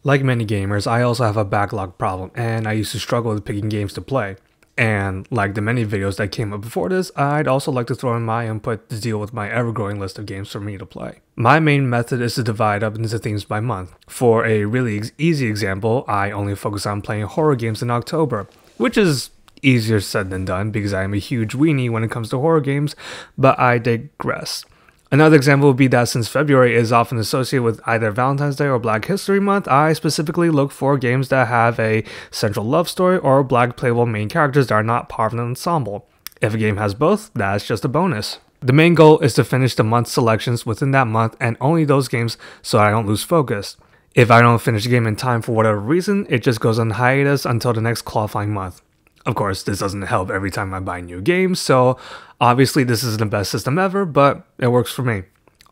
Like many gamers, I also have a backlog problem, and I used to struggle with picking games to play. And like the many videos that came up before this, I'd also like to throw in my input to deal with my ever-growing list of games for me to play. My main method is to divide up into themes by month. For a really easy example, I only focus on playing horror games in October, which is easier said than done because I am a huge weenie when it comes to horror games, but I digress. Another example would be that since February is often associated with either Valentine's Day or Black History Month, I specifically look for games that have a central love story or black playable main characters that are not part of an ensemble. If a game has both, that's just a bonus. The main goal is to finish the month's selections within that month and only those games so I don't lose focus. If I don't finish a game in time for whatever reason, it just goes on hiatus until the next qualifying month. Of course, this doesn't help every time I buy new games, so obviously this isn't the best system ever, but it works for me.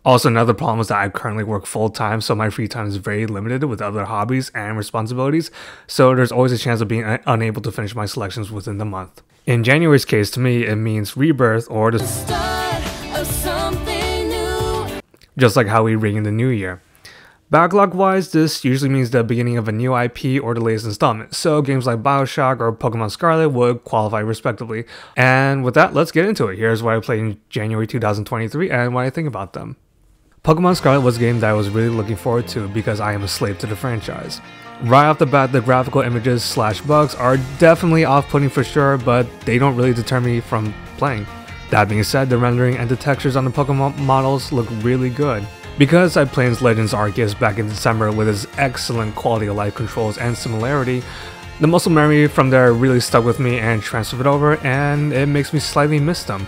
Also, another problem is that I currently work full-time, so my free time is very limited with other hobbies and responsibilities, so there's always a chance of being unable to finish my selections within the month. In January's case, to me, it means rebirth or the start of something new, just like how we ring in the new year. Backlog-wise, this usually means the beginning of a new IP or the latest installment, so games like Bioshock or Pokemon Scarlet would qualify respectively. And with that, let's get into it. Here's what I played in January 2023 and what I think about them. Pokemon Scarlet was a game that I was really looking forward to because I am a slave to the franchise. Right off the bat, the graphical images / bugs are definitely off-putting for sure, but they don't really deter me from playing. That being said, the rendering and the textures on the Pokemon models look really good. Because I played Legends Arceus back in December with its excellent quality of life controls and similarity, the muscle memory from there really stuck with me and transferred over, and it makes me slightly miss them.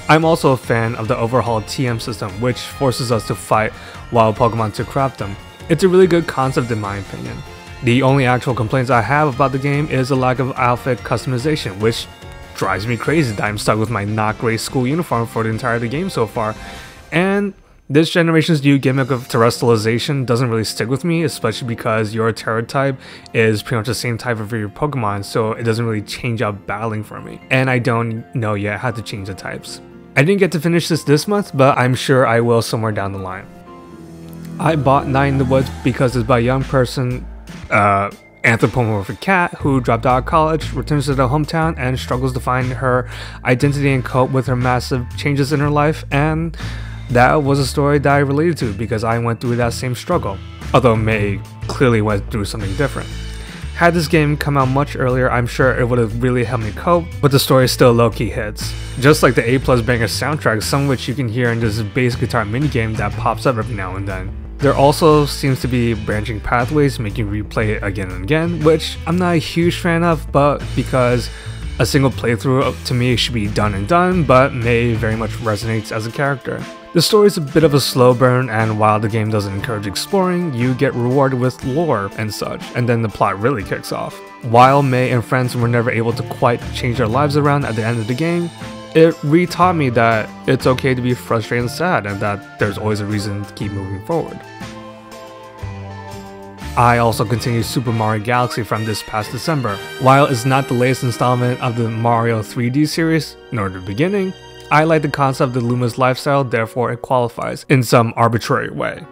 I'm also a fan of the overhauled TM system, which forces us to fight wild Pokemon to craft them. It's a really good concept in my opinion. The only actual complaints I have about the game is a lack of outfit customization, which drives me crazy that I'm stuck with my not great school uniform for the entire game so far, and this generation's new gimmick of terrestrialization doesn't really stick with me, especially because your Terra type is pretty much the same type of your Pokemon, so it doesn't really change up battling for me. And I don't know yet how to change the types. I didn't get to finish this month, but I'm sure I will somewhere down the line. I bought Night in the Woods because it's by a young person, anthropomorphic cat who dropped out of college, returns to their hometown, and struggles to find her identity and cope with her massive changes in her life, and that was a story that I related to because I went through that same struggle, although May clearly went through something different. Had this game come out much earlier, I'm sure it would have really helped me cope, but the story still low-key hits. Just like the A+ banger soundtrack, some of which you can hear in this bass guitar minigame that pops up every now and then. There also seems to be branching pathways making you replay it again and again, which I'm not a huge fan of, but because a single playthrough to me should be done and done, but May very much resonates as a character. The story is a bit of a slow burn, and while the game doesn't encourage exploring, you get rewarded with lore and such, and then the plot really kicks off. While May and friends were never able to quite change their lives around at the end of the game, it re-taught me that it's okay to be frustrated and sad, and that there's always a reason to keep moving forward. I also continued Super Mario Galaxy from this past December. While it's not the latest installment of the Mario 3D series, nor the beginning, I like the concept of the Luma's lifestyle, therefore it qualifies in some arbitrary way.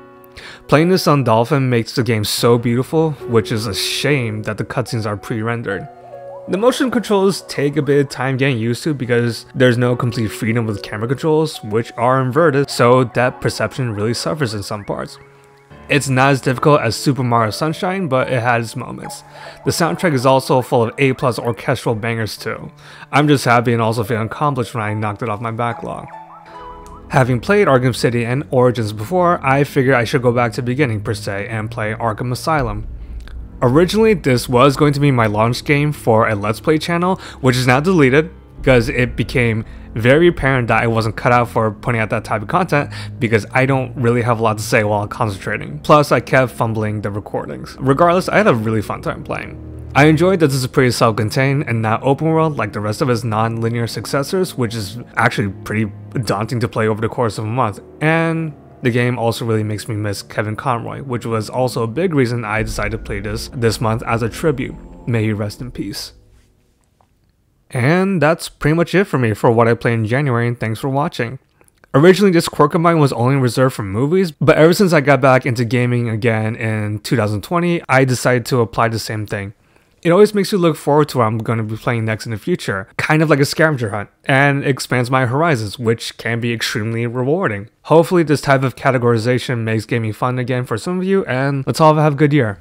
Playing this on Dolphin makes the game so beautiful, which is a shame that the cutscenes are pre-rendered. The motion controls take a bit of time getting used to because there's no complete freedom with camera controls, which are inverted, so that perception really suffers in some parts. It's not as difficult as Super Mario Sunshine, but it has its moments. The soundtrack is also full of A+ orchestral bangers too. I'm just happy and also feeling accomplished when I knocked it off my backlog. Having played Arkham City and Origins before, I figured I should go back to the beginning per se and play Arkham Asylum. Originally, this was going to be my launch game for a Let's Play channel, which is now deleted because it became very apparent that I wasn't cut out for putting out that type of content because I don't really have a lot to say while concentrating. Plus, I kept fumbling the recordings. Regardless, I had a really fun time playing. I enjoyed that this is pretty self-contained and not open world like the rest of its non-linear successors, which is actually pretty daunting to play over the course of a month. And the game also really makes me miss Kevin Conroy, which was also a big reason I decided to play this month as a tribute. May he rest in peace. And that's pretty much it for me for what I played in January, and thanks for watching. Originally, this quirk of mine was only reserved for movies, but ever since I got back into gaming again in 2020, I decided to apply the same thing. It always makes me look forward to what I'm going to be playing next in the future, kind of like a scavenger hunt, and expands my horizons, which can be extremely rewarding. Hopefully this type of categorization makes gaming fun again for some of you, and let's all have a good year.